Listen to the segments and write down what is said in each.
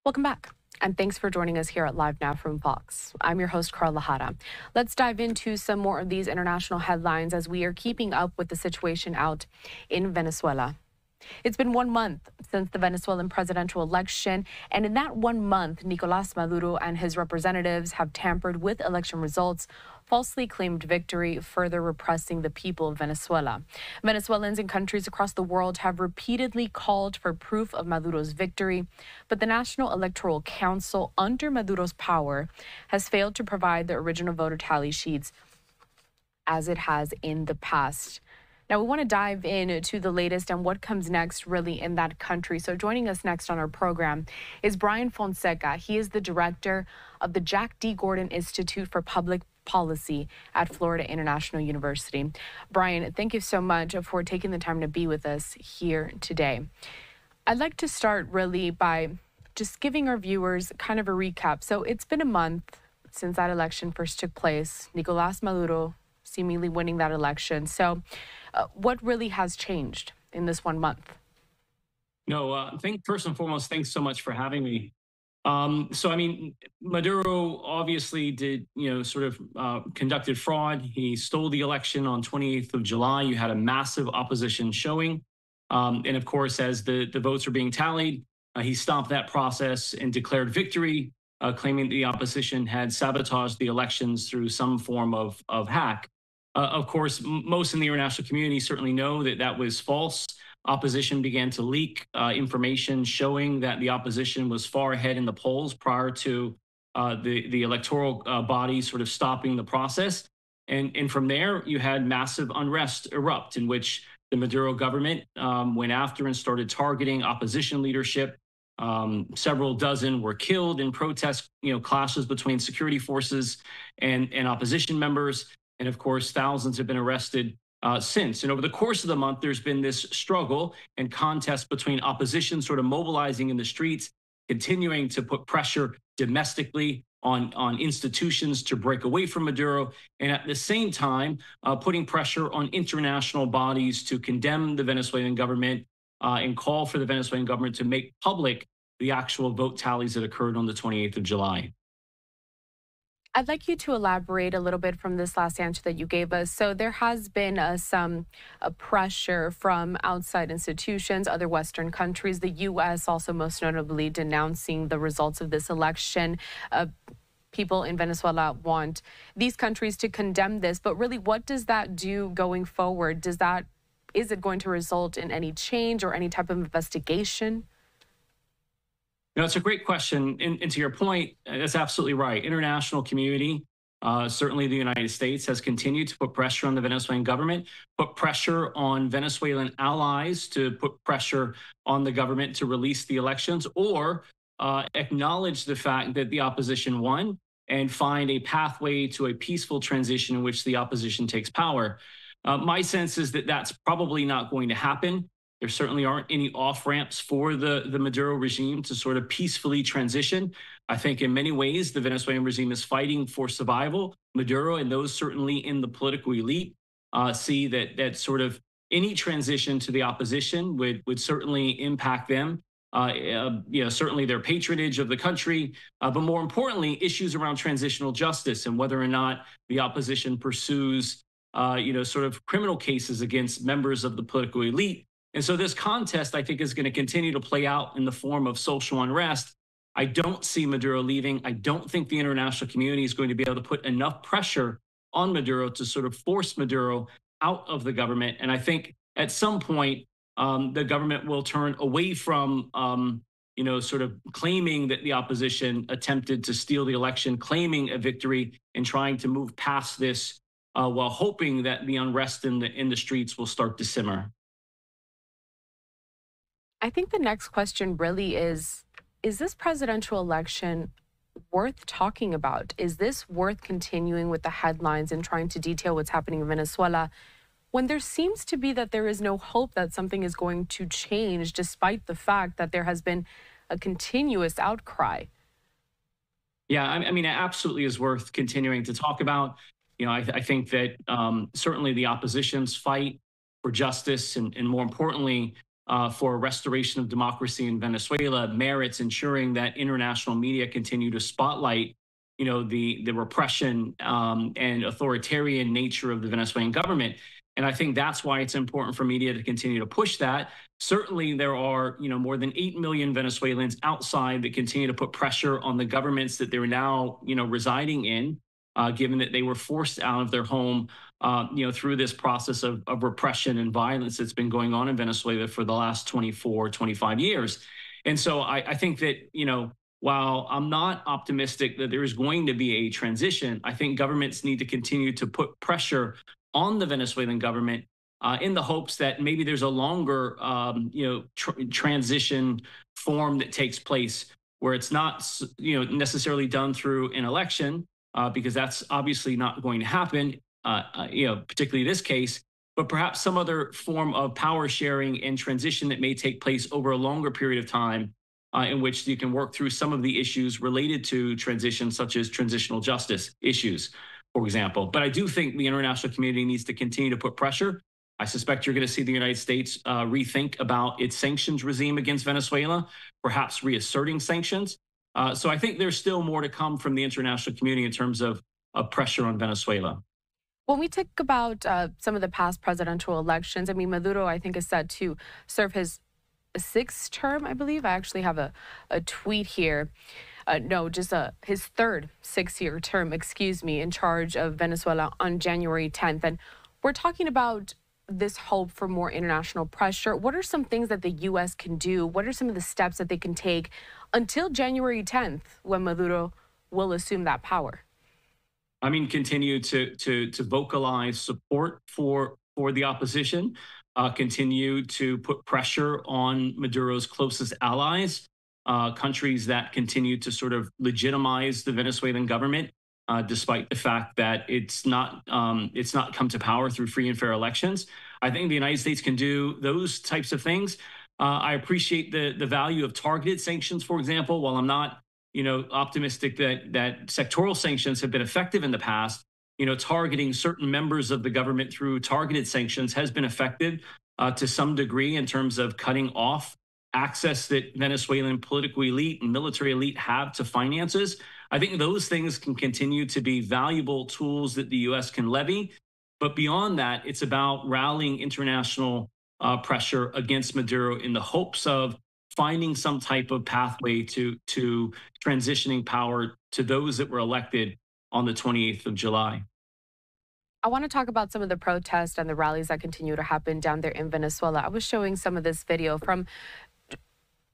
Welcome back, and thanks for joining us here at Live Now from Fox. I'm your host, Carla Jara. Let's dive into some more of these international headlines as we are keeping up with the situation out in Venezuela. It's been 1 month since the Venezuelan presidential election, and in that 1 month, Nicolás Maduro and his representatives have tampered with election results, falsely claimed victory, further repressing the people of Venezuela. Venezuelans in countries across the world have repeatedly called for proof of Maduro's victory, but the National Electoral Council, under Maduro's power, has failed to provide the original voter tally sheets as it has in the past. Now, we want to dive into the latest and what comes next really in that country. So joining us next on our program is Brian Fonseca. He is the director of the Jack D. Gordon Institute for Public Policy at Florida International University. Brian, thank you so much for taking the time to be with us here today. I'd like to start really by just giving our viewers kind of a recap. So it's been a month since that election first took place. Nicolás Maduro seemingly winning that election. So what really has changed in this 1 month? First and foremost, thanks so much for having me. Maduro obviously conducted fraud. He stole the election on 28th of July. You had a massive opposition showing. And of course, as the votes were being tallied, he stopped that process and declared victory, claiming the opposition had sabotaged the elections through some form of hack. Of course, most in the international community certainly know that that was false. Opposition began to leak information showing that the opposition was far ahead in the polls prior to the electoral body sort of stopping the process. And from there, you had massive unrest erupt in which the Maduro government went after and started targeting opposition leadership. Several dozen were killed in protest, clashes between security forces and opposition members. And of course, thousands have been arrested since. And over the course of the month, there's been this struggle and contest between opposition sort of mobilizing in the streets, continuing to put pressure domestically on institutions to break away from Maduro, and at the same time, putting pressure on international bodies to condemn the Venezuelan government and call for the Venezuelan government to make public the actual vote tallies that occurred on the 28th of July. I'd like you to elaborate a little bit from this last answer that you gave us. So there has been some pressure from outside institutions, other Western countries, the U.S. also most notably denouncing the results of this election. People in Venezuela want these countries to condemn this. But really, what does that do going forward? Is it going to result in any change or any type of investigation? It's a great question. And to your point, that's absolutely right. International community, certainly the United States, has continued to put pressure on the Venezuelan government, put pressure on Venezuelan allies to put pressure on the government to release the elections or acknowledge the fact that the opposition won and find a pathway to a peaceful transition in which the opposition takes power. My sense is that that's probably not going to happen. There certainly aren't any off-ramps for the Maduro regime to sort of peacefully transition. I think in many ways, the Venezuelan regime is fighting for survival. Maduro and those certainly in the political elite see that sort of any transition to the opposition would certainly impact them. Certainly their patronage of the country, but more importantly, issues around transitional justice and whether or not the opposition pursues, sort of criminal cases against members of the political elite. And so this contest, I think, is going to continue to play out in the form of social unrest. I don't see Maduro leaving. I don't think the international community is going to be able to put enough pressure on Maduro to sort of force Maduro out of the government. And I think at some point, the government will turn away from, sort of claiming that the opposition attempted to steal the election, claiming a victory, and trying to move past this while hoping that the unrest in the streets will start to simmer. I think the next question really is this presidential election worth talking about? Is this worth continuing with the headlines and trying to detail what's happening in Venezuela when there seems to be that there is no hope that something is going to change despite the fact that there has been a continuous outcry? Yeah, it absolutely is worth continuing to talk about. I think that certainly the opposition's fight for justice and more importantly, for a restoration of democracy in Venezuela merits ensuring that international media continue to spotlight, the repression and authoritarian nature of the Venezuelan government. And I think that's why it's important for media to continue to push that. Certainly, there are more than 8 million Venezuelans outside that continue to put pressure on the governments that they're now residing in, given that they were forced out of their home through this process of repression and violence that's been going on in Venezuela for the last 24, 25 years. And so I think that, while I'm not optimistic that there is going to be a transition, I think governments need to continue to put pressure on the Venezuelan government in the hopes that maybe there's a longer, transition form that takes place where it's not, necessarily done through an election, because that's obviously not going to happen, particularly this case, but perhaps some other form of power sharing and transition that may take place over a longer period of time, in which you can work through some of the issues related to transition, such as transitional justice issues, for example. But I do think the international community needs to continue to put pressure. I suspect you're going to see the United States rethink about its sanctions regime against Venezuela, perhaps reasserting sanctions. So I think there's still more to come from the international community in terms of pressure on Venezuela. When we think about some of the past presidential elections, I mean, Maduro, I think, is set to serve his sixth term, I believe. I actually have a tweet here. No, just his third 6-year term, excuse me, in charge of Venezuela on January 10th. And we're talking about this hope for more international pressure. What are some things that the U.S. can do? What are some of the steps that they can take until January 10th, when Maduro will assume that power? I mean, continue to vocalize support for the opposition, continue to put pressure on Maduro's closest allies, countries that continue to sort of legitimize the Venezuelan government, despite the fact that it's not come to power through free and fair elections. I think the United States can do those types of things. I appreciate the value of targeted sanctions, for example. While I'm not optimistic that sectoral sanctions have been effective in the past, targeting certain members of the government through targeted sanctions has been effective to some degree in terms of cutting off access that Venezuelan political elite and military elite have to finances. I think those things can continue to be valuable tools that the U.S. can levy. But beyond that, it's about rallying international pressure against Maduro in the hopes of finding some type of pathway to transitioning power to those that were elected on the 28th of July. I want to talk about some of the protests and the rallies that continue to happen down there in Venezuela. I was showing some of this video from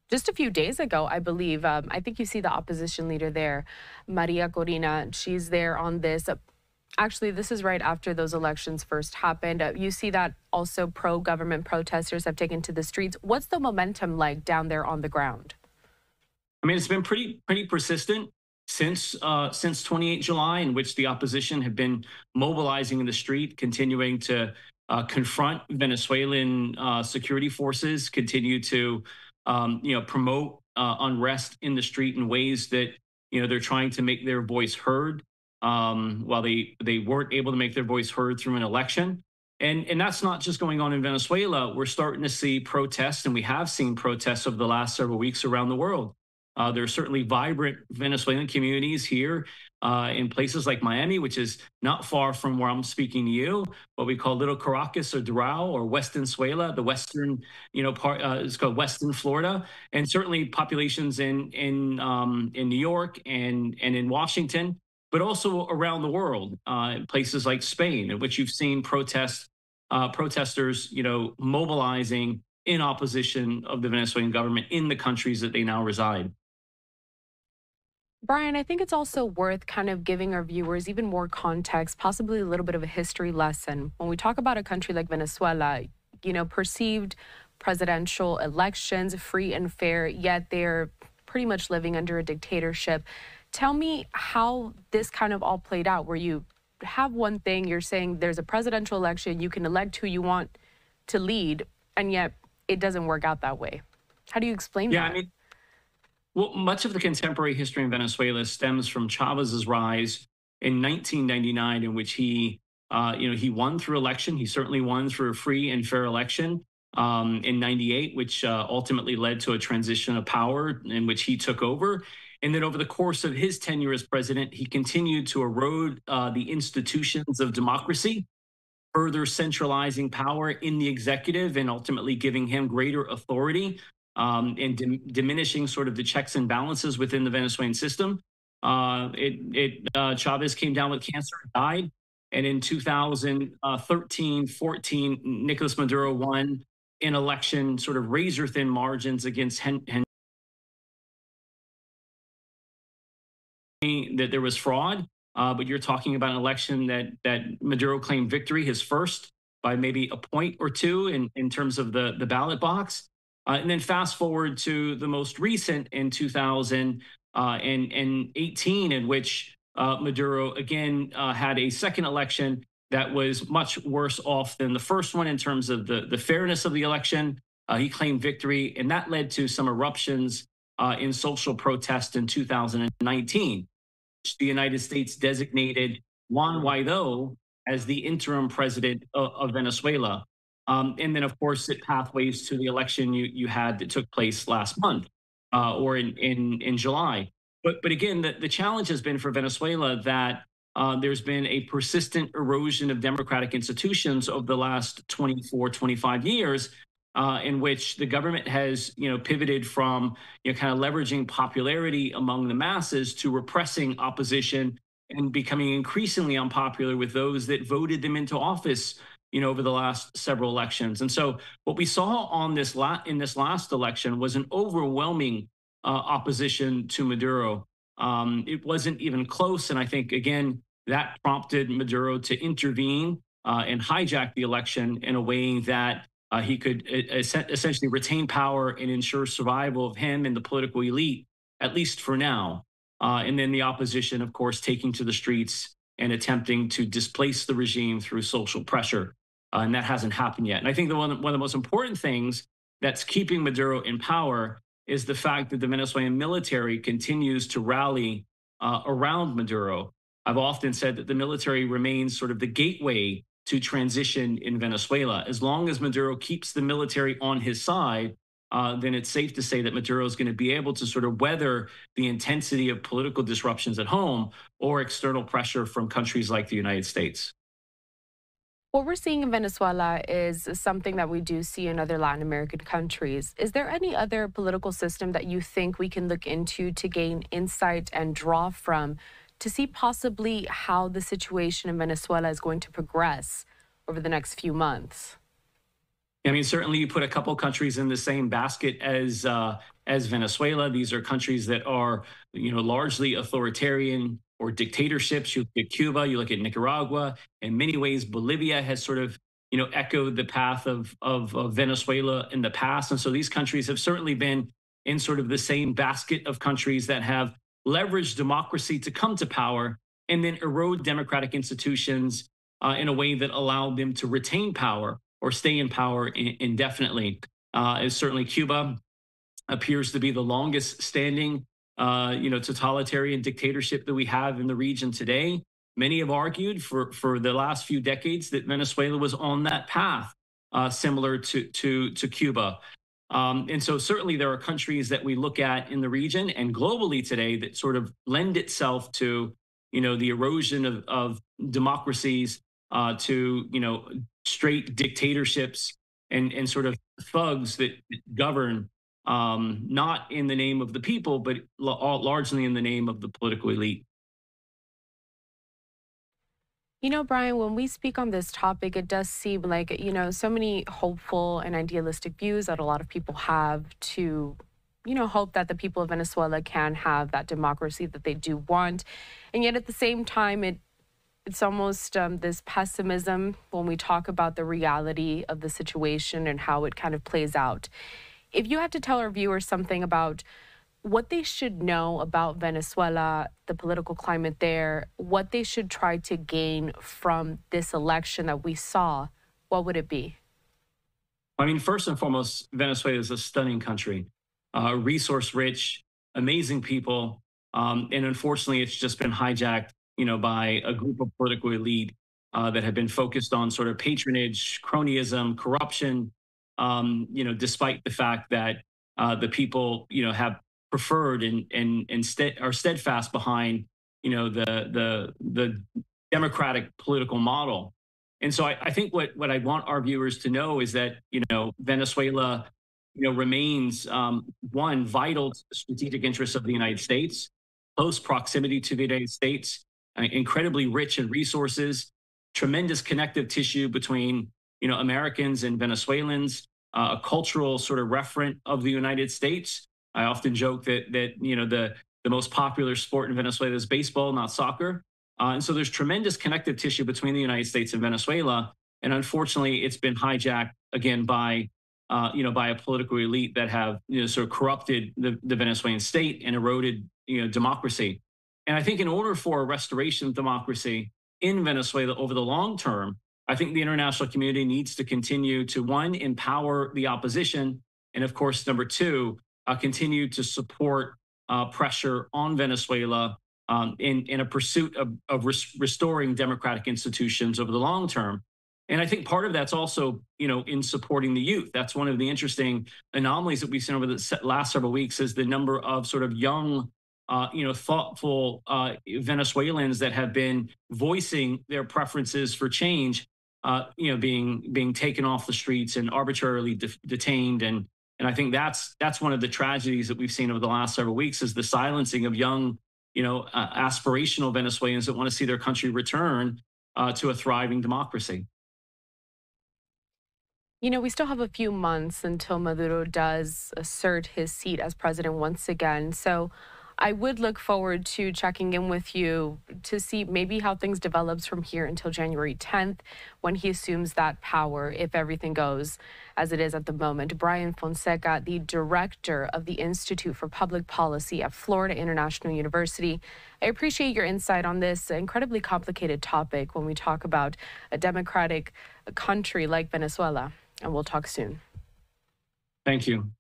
just a few days ago, I believe. I think you see the opposition leader there, Maria Corina. She's there on this. Actually, this is right after those elections first happened. You see that also pro-government protesters have taken to the streets. What's the momentum like down there on the ground? I mean, it's been pretty persistent since 28 July, in which the opposition have been mobilizing in the street, continuing to confront Venezuelan security forces, continue to promote unrest in the street in ways that they're trying to make their voice heard, while they weren't able to make their voice heard through an election. And that's not just going on in Venezuela. We're starting to see protests, and we have seen protests over the last several weeks around the world. There are certainly vibrant Venezuelan communities here in places like Miami, which is not far from where I'm speaking to you, what we call Little Caracas or Doral or West Venezuela, the western, part. It's called Western Florida, and certainly populations in New York and in Washington, but also around the world, places like Spain, in which you've seen protesters, mobilizing in opposition of the Venezuelan government in the countries that they now reside. Brian, I think it's also worth kind of giving our viewers even more context, possibly a little bit of a history lesson. When we talk about a country like Venezuela, perceived presidential elections, free and fair, yet they're pretty much living under a dictatorship. Tell me how this kind of all played out, where you have one thing, you're saying there's a presidential election, you can elect who you want to lead, and yet it doesn't work out that way. How do you explain that? I mean, well, much of the contemporary history in Venezuela stems from Chavez's rise in 1999, in which he won through election. He certainly won through a free and fair election. in '98, which ultimately led to a transition of power in which he took over. And then over the course of his tenure as president, he continued to erode the institutions of democracy, further centralizing power in the executive and ultimately giving him greater authority and diminishing sort of the checks and balances within the Venezuelan system. Chavez came down with cancer, died. And in 2013, 14, Nicolás Maduro won an election, sort of razor thin margins against that there was fraud. But you're talking about an election that Maduro claimed victory, his first by maybe a point or two in terms of the ballot box. And then fast forward to the most recent in 2018, in which Maduro again had a second election that was much worse off than the first one in terms of the fairness of the election. He claimed victory, and that led to some eruptions in social protest in 2019. The United States designated Juan Guaido as the interim president of Venezuela. And then, of course, it pathways to the election you had that took place last month or in July. But again, the challenge has been for Venezuela that there's been a persistent erosion of democratic institutions over the last 24, 25 years, in which the government has, pivoted from, kind of leveraging popularity among the masses to repressing opposition and becoming increasingly unpopular with those that voted them into office, over the last several elections. And so what we saw on in this last election was an overwhelming opposition to Maduro. It wasn't even close. And I think, again, that prompted Maduro to intervene and hijack the election in a way that he could essentially retain power and ensure survival of him and the political elite, at least for now. And then the opposition, of course, taking to the streets and attempting to displace the regime through social pressure. And that hasn't happened yet. And I think one of the most important things that's keeping Maduro in power is the fact that the Venezuelan military continues to rally around Maduro. I've often said that the military remains sort of the gateway to transition in Venezuela. As long as Maduro keeps the military on his side, then it's safe to say that Maduro is going to be able to sort of weather the intensity of political disruptions at home or external pressure from countries like the United States. What we're seeing in Venezuela is something that we do see in other Latin American countries. Is there any other political system that you think we can look into to gain insight and draw from to see possibly how the situation in Venezuela is going to progress over the next few months? I mean, certainly you put a couple countries in the same basket as Venezuela. These are countries that are, largely authoritarian or dictatorships. You look at Cuba, you look at Nicaragua. In many ways, Bolivia has sort of, echoed the path of Venezuela in the past. And so these countries have certainly been in sort of the same basket of countries that have leveraged democracy to come to power and then erode democratic institutions in a way that allowed them to retain power or stay in power indefinitely. Certainly Cuba appears to be the longest standing, totalitarian dictatorship that we have in the region today. Many have argued for the last few decades that Venezuela was on that path, similar to Cuba. And so certainly there are countries that we look at in the region and globally today that sort of lend itself to, the erosion of democracies, to, straight dictatorships and sort of thugs that govern, not in the name of the people, but largely in the name of the political elite. Brian, when we speak on this topic, it does seem like, so many hopeful and idealistic views that a lot of people have to, hope that the people of Venezuela can have that democracy that they do want. And yet at the same time, it's almost this pessimism when we talk about the reality of the situation and how it kind of plays out. If you had to tell our viewers something about what they should know about Venezuela, the political climate there, what they should try to gain from this election that we saw, what would it be? I mean, first and foremost, Venezuela is a stunning country, resource rich, amazing people. And unfortunately, it's just been hijacked, by a group of political elite that have been focused on sort of patronage, cronyism, corruption, despite the fact that the people, have preferred and are steadfast behind, the democratic political model. And so I think what I want our viewers to know is that, Venezuela, remains one vital to the strategic interests of the United States, close proximity to the United States, incredibly rich in resources, tremendous connective tissue between, Americans and Venezuelans, a cultural sort of referent of the United States. I often joke that the most popular sport in Venezuela is baseball, not soccer. And so there's tremendous connective tissue between the United States and Venezuela. And unfortunately, it's been hijacked again by by a political elite that have sort of corrupted the Venezuelan state and eroded democracy. And I think in order for a restoration of democracy in Venezuela over the long term, I think the international community needs to continue to, one, empower the opposition, and of course, number two, continue to support pressure on Venezuela in a pursuit of restoring democratic institutions over the long term. And I think part of that's also, in supporting the youth. That's one of the interesting anomalies that we've seen over the last several weeks is the number of sort of young, thoughtful Venezuelans that have been voicing their preferences for change, being taken off the streets and arbitrarily detained. And I think that's one of the tragedies that we've seen over the last several weeks is the silencing of young, aspirational Venezuelans that want to see their country return to a thriving democracy. We still have a few months until Maduro does assert his seat as president once again. So I would look forward to checking in with you to see maybe how things develops from here until January 10th when he assumes that power, if everything goes as it is at the moment. Brian Fonseca, the director of the Institute for Public Policy at Florida International University. I appreciate your insight on this incredibly complicated topic when we talk about a democratic country like Venezuela. And we'll talk soon. Thank you.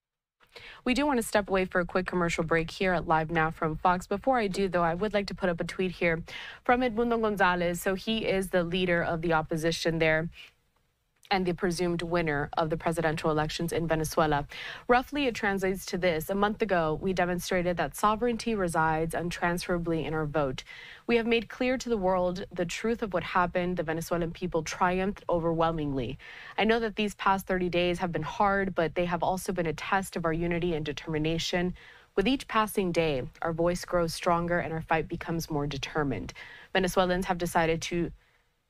We do want to step away for a quick commercial break here at Live Now from Fox. Before I do, though, I would like to put up a tweet here from Edmundo Gonzalez. So he is the leader of the opposition there and the presumed winner of the presidential elections in Venezuela. Roughly, it translates to this. A month ago, we demonstrated that sovereignty resides untransferably in our vote. We have made clear to the world the truth of what happened. The Venezuelan people triumphed overwhelmingly. I know that these past 30 days have been hard, but they have also been a test of our unity and determination. With each passing day, our voice grows stronger and our fight becomes more determined. Venezuelans have decided to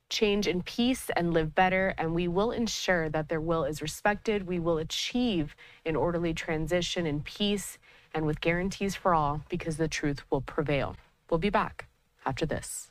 change in peace and live better, and we will ensure that their will is respected. We will achieve an orderly transition in peace and with guarantees for all, because the truth will prevail. We'll be back after this.